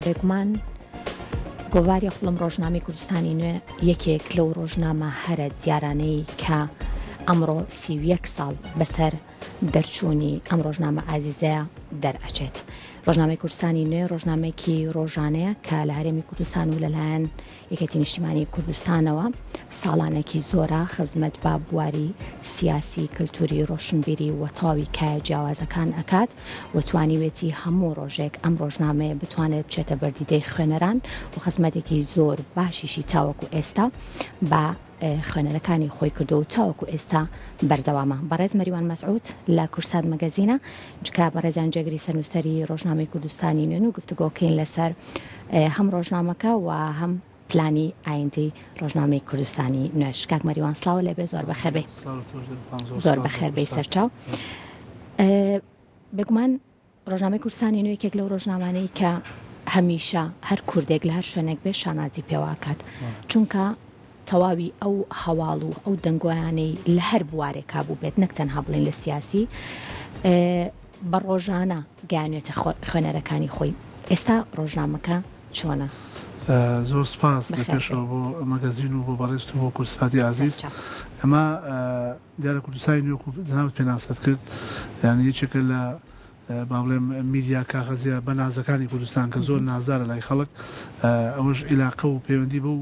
بێگومان گۆڤاری خوڵم ڕۆژنامەی کوردستانی نوێ یەکێک لەو ڕۆژنامە هەرە دیارانەی کە ئەمڕۆ 31 ساڵ بەسەر دەرچوونی ئەم ڕۆژنامە ئازیزەیە دەرئەچێت. ڕۆژنامەی کوردستانی نوێ ڕۆژنامەیەکی ڕۆژانەیە کە لە هەرێمی کوردستان و لەلایەن یەکێتی نیشتیمانی کوردستانەوە ساڵانێکی زۆرە خزمەت بە بواری سیاسی، کللتوری، ڕۆشنبیری و تەواوی کایە جیاوازەکان ئەکات و توانیوێتی هەموو ڕۆژێک ئەم ڕۆژنامەیە بتوانێت بچێتە بەردیدەی خوێنەران و خزمەتێکی زۆر باشیشی تاوەکو ئێستا بە خوێنەرەکانی خۆی کردو و تاوەکو ئێستا بەردەوامە. بەڕێز مەریوان مەسعود لە کورسات مەگەزینە جکا بەڕێزیان جێگری سەرنووسەری ڕۆژنامەی کوردستانی نوێن و گفتوگۆکەین لەسەر هەم ڕۆژنامەکە و هەم پلانی ئایندی ڕۆژنامەی کوردستانی نوێش. کاک مەریوان سڵاو لێبێ، زۆر بەخێر بێ. زۆر بەخێر بێ سەرچاو. بێگومان ڕۆژنامەی کوردستانی نوێ یەکێک لەو ڕۆژنامانەی کە هەمیشە هەر کوردێک لە هەر شوێنێک بێ شانازی پێواکات، چونکە تەواوی ئەو هەواڵ و ئەو دەنگۆیانەی لە هەر بوارێک هەبوو بێت، نەک تەنها بڵێن لە سیاسی، بە ڕۆژانە گەیانوێتە خوێنەرەکانی خۆی. ئێستا ڕۆژنامەکە چۆنە؟ زۆر سپاس لە پێشەوە بۆ مەگەزین و بۆ بەڕێست و بۆ کورساتی عزیز. ئەمە دیارە کوردستانی نوێ جەنابەت پێناسەت کرد، یعنی یەکێکە لە با بڵێم میدیا کاغەزیە بە نازەکانی کوردستان کە زۆر نازارە لای خەڵک، ئەوەش عیلاقە و پەیوەندی بەو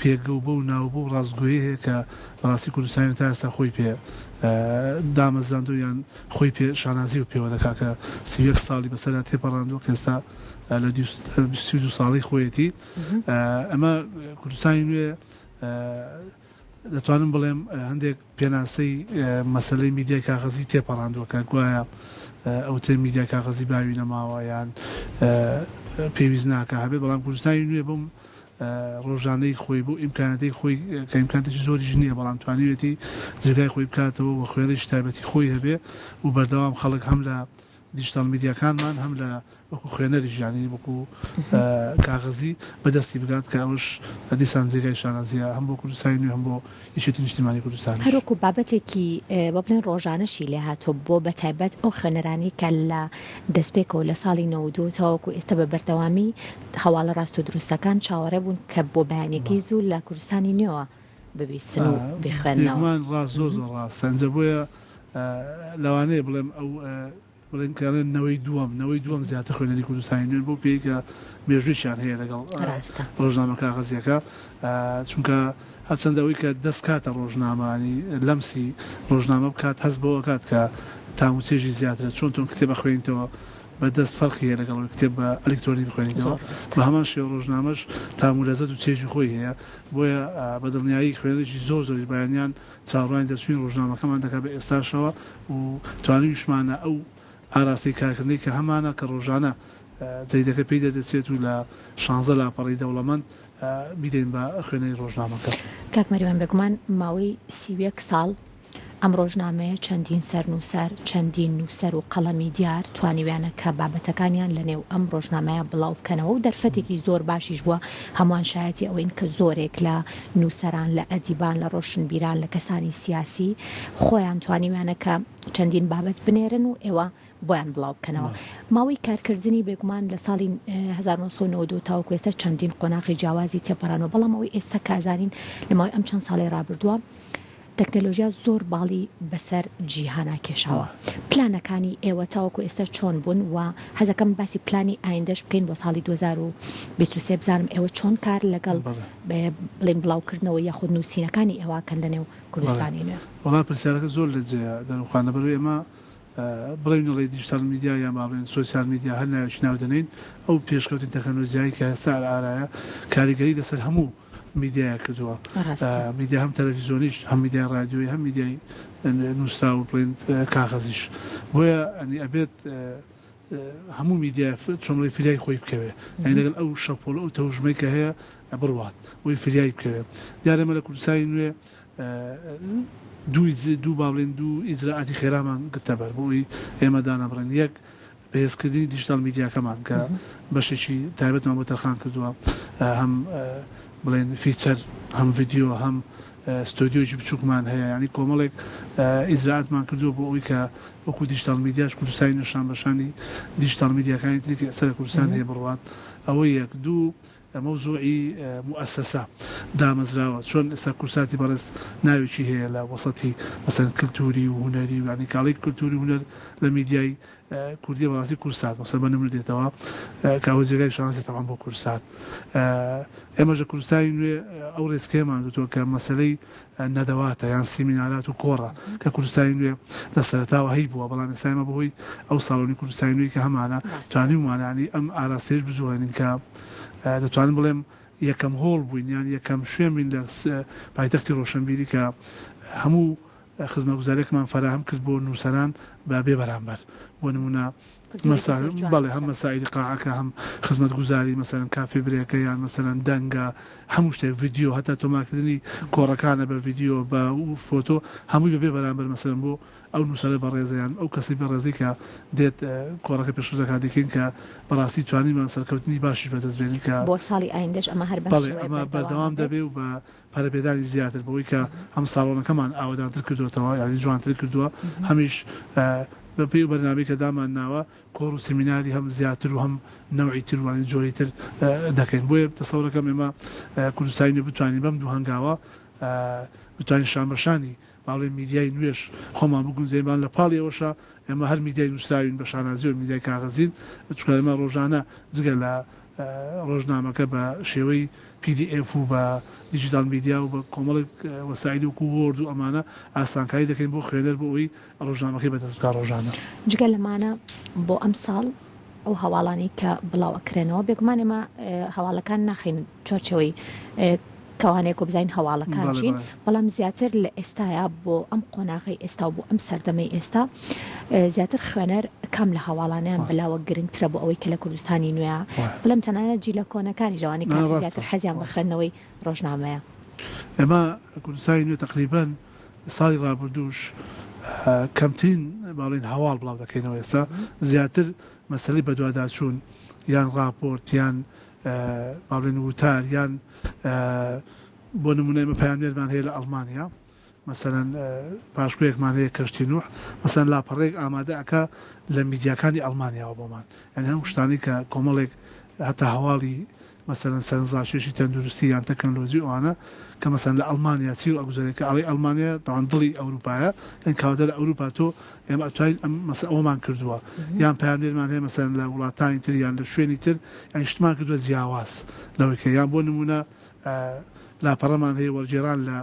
پێگە و بەو ناو بۆ ڕاستگۆیی هەیە کە بەڕاستی کوردستانی تا ئێستا خۆی پێ دامەزراندوو یان خۆی پێ شانازی و پێوە دەکا کە 31 ساڵی بەسەرا تێپەڕاندووە کە ئێستا لە 22 ساڵی خۆیەتی. ئەمە کوردستانی نوێ دەتوانم بڵێم هەندێک پێناسەی مەسەلەی میدیای کاغەزی تێپەڕاندووە کە گوایە ئەوترێ میدیای کاغەزی باوی نەماوە یان پێویست ناکە هەبێت، بەڵام کوردستانی نوێ بۆم ڕۆژانەی خۆی بۆ ئیمکانەتی خۆی کە ئیمکانەتێکی زۆریش نییە، بەڵام توانیوێتی جێگای خۆی بکاتەوە و خوێنەری تایبەتی خۆی هەبێ و بەردەوام خەڵک هەم لە دیجیتال میدیاکانمان هەم لە وەکو خوێنەری ژیانی وەکو کاغەزی بەدەستی بگات کە ئەوش دیسان جێگای شانازیە هەم بۆ کوردستانی نوێ هەم بۆ یەکێتی نیشتیمانی کوردستان. هەروەکو بابەتێکی بە بڵێن ڕۆژانەشی لێ هاتۆ بۆ بەتایبەت ئەو خوێنەرانی کە لە دەستپێکەوە لە ساڵی 92 تاوەکو ئێستا بە بەردەوامی هەواڵە ڕاست و دروستەکان چاوەڕێ بوون کە بۆ بەیانێکی زوو لە کوردستانی نوێەوە ببیستن و بخوێنەوە. ڕاست زۆر زۆر ڕاستە، ئەنجە بۆیە لەوانەیە بڵێم ئەو بڵێن کارن نەوەی دووەم زیاتر خوێنەری کوردستانی نوێن بۆ پێی کە مێژوویشیان هەیە لەگەڵ ڕۆژنامە کاغەزیەکە، چونکە هەرچەندەوەی کە دەست کاتە ڕۆژنامانی لەمسی ڕۆژنامە بکات هەست بەوە کات کە تاموچێژی زیاترە، چۆن تۆن کتێبە خوێنیتەوە بە دەست فەرقی هەیە لەگەڵ کتێب بە ئەلکترۆنی بخوێنیتەوە، بە هەمان شێوە ڕۆژنامەش تامولەزەت و چێژی خۆی هەیە، بۆیە بە دڵنیایی خوێنەرێکی زۆری بەیانیان چاوەڕوانی دەرچوونی ڕۆژنامەکەمان دەکات بە ئێستاشەوە و توانیویشمانە ئەو ئاراستی کارکردنی کە هەمانە کە ڕۆژانە جەیدەکە پێی دەدەچێت و لە 16 لاپەڕی دەوڵەمەند بیدەین بە خوێنەی ڕۆژنامەکە. کاک مەریوان بێگومان ماوەی 31 ساڵ ئەم ڕۆژنامەیە چەندین سەرنووسەر، چەندین نووسەر و قەڵەمی دیار توانیویانە کە بابەتەکانیان لە نێو ئەم ڕۆژنامەیە بڵاو بکەنەوە و دەرفەتێکی زۆر باشیش بووە، هەمووان شایەتی ئەوەین کە زۆرێک لە نووسەران، لە ئەدیبان، لە ڕۆشنبیران، لە کەسانی سیاسی خۆیان توانیویانە کە چەندین بابەت بنێرن و ئێوە بۆیان بڵاو بکەنەوە. ماوەی کارکردنی بێگومان لە ساڵی 1992 تاوەکو ئێستا چەندین قۆناغی جیاوازی تێپەڕانەوە، بەڵام ئەوەی ئێستا کازانین لەماوەی ئەم چەند ساڵی ڕابردووە تەکنەلۆژیا زۆر باڵی بەسەر جیهانا کێشاوە. پلانەکانی ئێوە تاوەکو ئێستا چۆن بوون و حەزەکەم باسی پلانی ئایندەش بکەین بۆ ساڵی 2023 بزانم ئێوە چۆن کار لەگەڵ بڵێن بڵاوکردنەوە یاخود نووسینەکانی ئێوەکەن لە نێو کوردستانی نوێ. وەڵام پرسیارەکە زۆر لە جێە دەرخوانە بەروی ئێمە بڵێنەڵی دیجیتال میدیا یا مابڵێن سوسیال میدیا هەر ناوێکی ناودەنین ئەو پێشکەوتین تەکنۆلۆژیایی کە ئێستا ئارایە کاریگەری لەسەر هەموو میدیای کردووە، میدیا هەم تەلەڤیزۆنیش، هەم میدیای رادیۆی، هەم میدیای نووسرا و بڵێن کاغەزیش، بۆیە ئەنی ئەبێت هەموو میدیا چۆمڵی فریای خۆی بکەوێ، یعنی لەگەڵ ئەو شەپۆڵ ئەو تەوژمەی کە هەیە بڕوات بۆی فریای بکەوێ. دیارەمە لە کوردستانی نوێ دوو باڵێن دوو ئیجراعاتی خێرامان گرتەبەر بۆی ئێمە دانەبڕێن، یەک بەهێزکردنی دیجیتال میدیاکەمان کە بەشێکی تایبەتمان بۆ تەرخان کردووە، هەم بڵێن فیچەر، هەم ڤیدیۆ، هەم ستۆدیۆی بچووکمان هەیە، ینی کۆمەڵێک ئیجراعاتمان کردووە بۆ ئەوی کە وەکو دیجیتال میدیاش کوردستانی نیشان بەشانی دیجیتال میدیاکانی تری کە ئێستا لە کوردستان هەیە بڕوات ئەوە یەک دوو موضوعی مؤسسە دامەزراوە چۆن ئێستا کورساتی بەڕێز ناوێکی هەیە لە وەسەتی مەسەن کللتوری و هونەری و ینی کاڵی کللتوری هونەر لە میدیای کوردی بەڕاستی کورسات مەسەر بە نمونە دێتەوە کاوە جێگای شانسی تەمان بۆ کورسات ئێمەژە کوردستانی نوێ ئەو ڕێسکەیەمان دوتووە کە مەسلەی نەدەواتە یان سیمینارات و کۆڕە کە کوردستانی نوێ لە سەرەتاوە هەی بووە بەڵام ئێستامە بەهۆی ئەو ساڵۆنی کوردستانی نوێی کە هەمانە توانی ومانانی ئەم ئاراستەیەش بزوێنین کە دەتوانم بڵێم یەکەم هۆڵ بووین یان یەکەم شوێن بین لە پایتەختی ڕۆشنبیری کە هەموو خزمەتگوزاریێکمان فراهم کرد بۆ نووسەران بە بێ بەرامبەر بۆ نمونە بەڵێ هەم مەسائلی قاعەکە هەم خزمەتگوزاری مەسەرەن کافێ برێکە یان مەسەرەن دەنگە هەموو شتێک ڤیدیۆ هەتا تۆماکردنی کۆڕەکانە بە ڤیدیۆ بە فۆتۆ هەمووی بە بێ بەرامبەر مەسەرەن بۆ ئەو نووسەرە بەڕێزەیان ئەو کەسی بەڕێزی کە دێت کۆڕەکە پێشکەشەکە دەکەین کە بەڕاستی توانیمان سەرکەوتنی باشی بەدەستبێنی کە بۆ ساڵی ئایندەش ئەمە هەر ئەمە بەردەوام دەبێ و بە پارەپێدانی زیاتر بەوەی کە هەم ساڵۆنەکەمان ئاوادانتر کردوێتەوە یانی جوانتر کردووە هەمیش بە پێی و بەرنامەی کە دامان ناوە کۆڕ و سیمیناری هەم زیاتر و هەم نەوعی تروانی جۆری تر دەکەین بۆیە تەسەورەکەم ئێمە کوردستانی بتوانین بەم دوو هەنگاوە بتوانین شانبەشانی باڵێ میدیای نوێش خۆمان بگونجێمان لە پاڵی ئەوەشە ئێمە هەر میدیای نووسراوین بە شانازی و میدیای کاغەزین چونکە ئێمە ڕۆژانە جگە لە ڕۆژنامەکە بە شێوەی PDF و بە دیجیتال میدیا و بە کۆمەڵێک وەسایلی وکو وۆرد و ئەمانە ئاسانکاری دەکەین بۆ خوێنەر بۆ ئەوی ڕۆژنامەکەی بەدەست بکات ڕۆژانە جگە لەمانە بۆ ئەم ساڵ ئەو هەواڵانی کە بڵاوەکرێنەوە بێگومان ئێمە هەواڵەکان ناخین چۆرچەوەی کەوانەیە بزین هەواڵەکانچین بەڵام زیاتر لە ئێستاە بۆ ئەم قۆناغی ئێستا و بۆ ئەم سەردەمەی ئێستا زیاتر خوێنەر کام لە هەواڵانیان بلاوە گرنگترە بۆ ئەوەی کە لە کوردستانی نوێە بڵم تەنانەت جی لە کۆنەکانی جوانی کار زیاتر حەزیان بە خوێندنەوەی ڕۆژنامەیە ئێمە کوردستانی نوێ تقریبان ساڵی ڕابردووش کەمترین باڵین هەواڵ بڵاو دەکەینەوە ئێستا زیاتر مەسەلەی بەدواداچوون یان راپۆرت یان باڵێن وتار یان بۆ نمونە ئێمە پەیامنێرمان هەیە لە ئەڵمانیا مەسەرەن پاشکویەکمان هەیە کەشتی نوح مەسەرەن لاپەڕێک ئامادە ئەکا لە میدیاکانی ئەڵمانیاوە بۆمان یعنی هەموو شتانی کە کۆمەڵێک هەتا هەواڵی مەسەرەن سەرنجڕاکێشی تەندروستی یان تەکنۆلۆژی ئەوانە کە مەسەرەن لە ئەڵمانیا چی و ئەگوزارێکە ئەڵێ ئەڵمانیا تاوان دڵی ئەوروپایە یان کاواتە لە ئەوروپا تۆ ئێمە ئەتوانین ئەومان کردووە یان پەیامنێرمان هەیە مەسەرەن لە وڵاتانی تر یان لە شوێنی تر یان شتمان کردووە جیاواز لەوەی کە یان بۆ نمونە لاپەڕەمان هەیە وەرجێران لە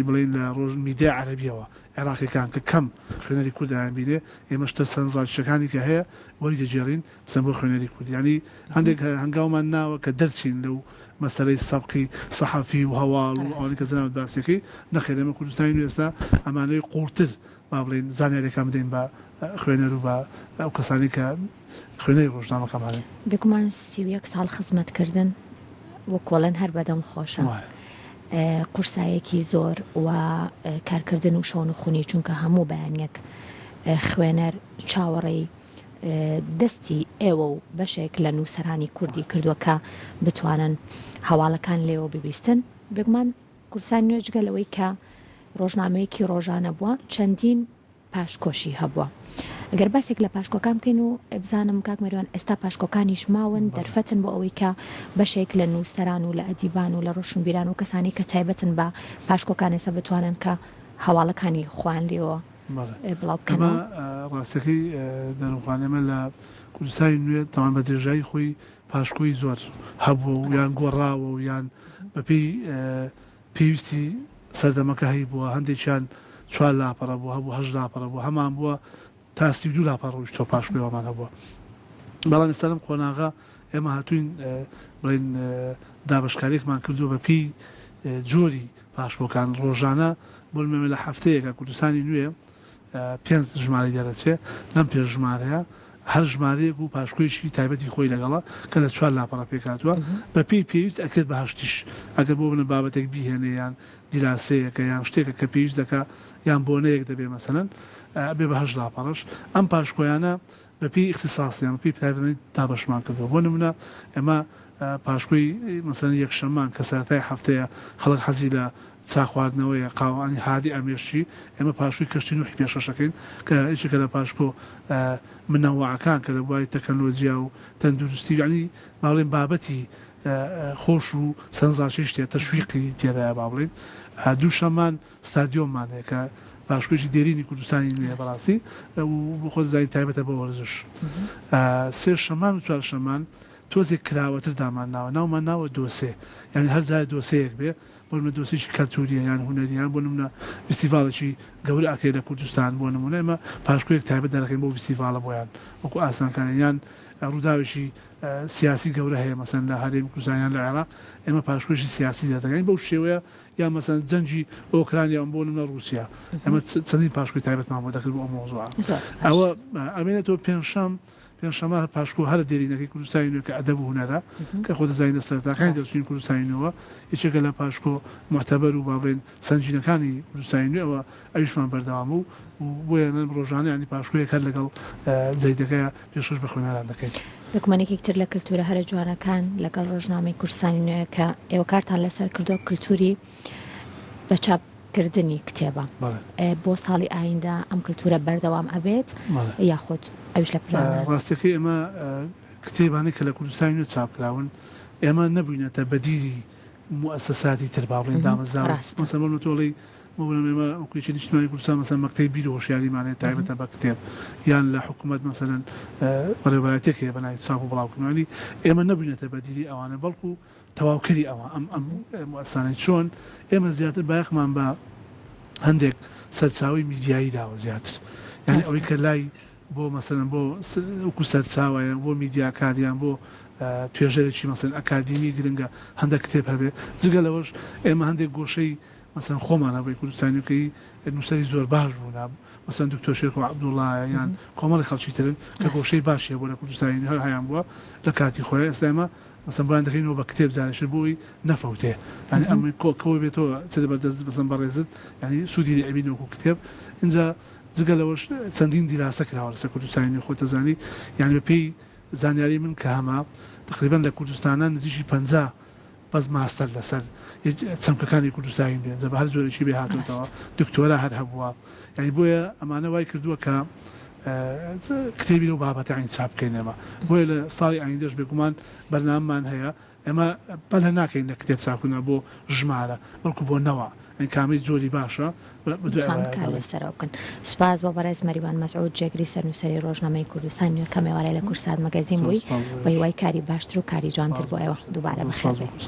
بڵین لە ڕۆژ میدیا عەرەبیەوە عێراقیەکان کە کەم خوێنەری کوردیان بینێ ئێمە شتە سەرنجڕاکێشەکانی کە هەیە وەری دەجێڕین بچەن بۆ خوێنەری کورد ینی هەندێک هەنگاومان ناوە کە دەرچین لەو مەسەلەی سەبقی سەحەفی و هەواڵ و ئەوانی کە زەناوت باسیەکەی نەخێر ئێمە کوردستانی نوێ ئێستا ئەمانەی قوڵتر با بڵین زانیاریەکان بدەین بە خوێنەر و بە ئەو کەسانی کە خوێنەی ڕۆژنامەکەمانن بێگومان 31 ساڵ خزمەتکردن وەکۆڵەن هەر بەدەم خۆشە قورسایەکی زۆر و کارکردن و شەون و خونی چونکە هەموو بەیانیەک خوێنەر چاوەڕێی دەستی ئێوە و بەشێک لە نووسەرانی کوردی کردووە کە بتوانن هەواڵەکان لێەوە ببیستن بێگومان کورسانی نوێجگە لەوەی کە ڕۆژنامەیەکی ڕۆژانە بووە چەندین پاشکۆشی هەبووە ئەگەر باسێک لە پاشکۆکان بکەین و بزانم کاک مەریوان ئێستا پاشکۆکانیش ماون دەرفەتن بۆ ئەوەی کە بەشێک لە نووسەران و لە ئەدیبان و لە ڕۆشنبیران و کەسانی کە تایبەتن بە پاشکۆکان ئێستا بتوانن کە هەواڵەکانی خوان لێەوە بڵاو بکەنەوە ڕاستەکەی دەرمخوانێمە لە کوردستانی نوێ تاوان بە درێژایی خۆی پاشکۆی زۆر هەبووە و یان گۆڕاوە و یان بەپێی پێویستی سەردەمەکە هەی بووە هەندێکیان 4 لاپەڕە بوو هەبوو 8 لاپەڕە بوو هەمان بووە تا 32 لاپەڕۆژ تۆ پاشکۆیەوەمان هەبووە بەڵام ئێستا لەم قۆناغا ئێمە هاتوین بڵێن دابشکاریەکمان کردووە بەپێی جۆری پاشکۆکان ڕۆژانە بۆ نمونە لە هەفتەیەکە کوردستانی نوێ 5 ژمارە دەرەچێ لەم پێش ژمارەیە هەر ژمارەیەک و پاشکۆیشی تایبەتی خۆی لەگەڵە کە لە 4 لاپەڕە پێکاتوە بەپێی پێویست ئەکرد بە هەشتیش ئەگەر بۆ بنە بابەتێک بیهێنێ یان دیراسەیەکە یان شتێکە کە پێویست دەکا یان بۆنەیەک دەبێ مەسەلەن بێ بە 8 لاپەڕەش ئەم پاشکۆیانە بەپێی اختصاسیان بەپێی تایبەتی دابەشمان کردووە بۆ نمونە ئێمە پاشکۆی مەسەلەن یەکشەممان کە سەرەتای هەفتەیە خەڵک حەزی لە چاخواردنەوەی قاوانی هادی ئەمێشی ئێمە پاشووی کەشتی نوحی پێشەشەکەین کە هیچێکە لە پاشکۆ منەوەعەکان کە لە بواری تەکنۆلۆجیا و تەندروستی یعنی باڵێن بابەتی خۆش و سەنجاشی شتێ تەشویقی تێدایە با بڵێن دوو شەمان ستادیۆممان هەیە کە پاشکۆشی دێرینی کوردستانی نیە بەڕاستی و خۆ زای تایبەتە بە وەرزش سێ شەمان و چوار شەمان تۆزێک کراوەتر دامان ناوە ناومان ناوە دۆسێ یعنی هەر جارە دۆسەیەک بێ بۆ نمونە دۆسێکی کەلتوریە یان هونەریان بۆ نمونە فستیڤالێکی گەورە ئەکەی لە کوردستان بۆ نمونە ئێمە پاشکۆیەک تایبەت دەرەکەین بۆ فستیڤالە بۆیان وەکو ئاسانکارە یان ڕووداوێکی سیاسی گەورە هەیە مەسەن لە هەرێمی کوردستان لە عێراق ئێمە پاشکۆشی سیاسی دەدەگەین بەو شێوەیە یا مەسەن جەنگی ئۆکرانیا بۆ نمونە رووسیا ئەمە چەندین پاشکۆی تایبەتمان بۆ دەکرد بۆ ئەو مۆزوعە ئەوە ئەمێنێتەوە پێنجشەمە پاشکۆ هەرە دێرینەکەی کوردستانی نوێ کە ئەدەب و هونەرە کە خۆ دەزانین دەستەراتەکانی دەستچین کوردستانینەوە یەکێکە لە پاشکۆ معتەبەر و باڵێن سەنجینەکانی کوردستانی نوێەوە ئەویشمان بەردەوام و بۆیە ڕۆژانە ینی پاشکۆیەک هەر لەگەڵ جەیدەکەیە پێشکەش بە خوێنەران دەکەین. دەکمانێکی تر لە کللتورە هەرە جوانەکان لەگەڵ ڕۆژنامەی کوردستانی نوێ کە ئێوە کارتان لەسەر کردو کللتوری بە چاپکردنی کتێبە بۆ ساڵی ئایندا ئەم کللتورە بەردەوام ئەبێت یاخود ئەوش لە پلانە ڕاستەکەی ئێمە کتێبانی کە لە کوردستانی نوێ چاپکراون ئێمە نەبووینەتە بەدیری مؤسساتی تر با بڵێن دامەزراوە مەسەڵەن تۆڵی ئێمە وەکوێکی نیشتیمانی کوردستان مەسەن مەکتەی بیر و هۆشیاریمانێت تایبەتە بە کتێب یان لە حکوومەت مەسەلەن بەڕێوەبەرەتێک هەیە بەناوی چاپ و بڵاوکردنەوەی ئێمە نەبووینەتە بەدیری ئەوانە بەڵکو تەواوکەری ئەوە ئەم مؤسسانەی چۆن ئێمە زیاتر بایەخمان بە هەندێک سەرچاوی میدیایی داوە زیاتر یعنی ئەوەی کە لای بۆ مەسەلەن بۆ وەکو سەرچاوەیان بۆ میدیاکاریان بۆ توێژەرێکی مەسەلەن ئەکادیمی گرنگە هەندێک کتێب هەبێ جگە لەوەش ئێمە هەندێک گۆشەی مەسەلەن خۆمانەوەی کوردستانیەکەی نووسەری زۆر باش بوون مەسەلەن دکتۆر شێرکۆ عەبدوڵڵایە یان کۆمەڵی خەڵکی ترن کە گۆشەی باشیە بۆ لە کوردستانی هەیان بووە لە کاتی خۆی ئێستا ئێمە مەسەلەن بۆیان دەکەینەوە بە کتێب جارێشتر بۆی نەفەوتێ ینی ئەم کۆکەوە بێتەوە چ دەبەردەست بەسەن بەڕێزت ینی سوودی لێ ئەبینە وەکو کتێب اینجا جگە لەوەش چەندین دیراسە کراوە لەسەر کوردستانی خۆ دەزانی یعنی بە پێی زانیاری من کە هەما تقریبا لە کوردستانە نزیکی 50 بەس ماستەر لەسەر چەمکەکانی کوردستانی بێنجە بە هەر زۆرێکی بێ هاتوێتەوە دکتۆرە هەر هەبووە یعنی بۆیە ئەمانە وای کردووە کە کتێبی لەو بابەتە عین چاپ بکەینەوە بۆیە لە ساڵی ئایندەش بێگومان بەرنامەمان هەیە ئێمە بەلە ناکەین لە کتێب چاپکردنە بۆ ژمارە بەڵکو بۆ نەوە کامی جۆری باشە کار لەسەرەوە بکەن سوپاس بۆ بەڕێز مەریوان مەسعود جێگری سەرنووسەری ڕۆژنامەی کوردستان نوێ کەمێوارەی لە کورسات مەگەزین بووی بە هیوای کاری باشتر و کاری جوانتر بۆ ئێوە دووبارە بەخێر بێ.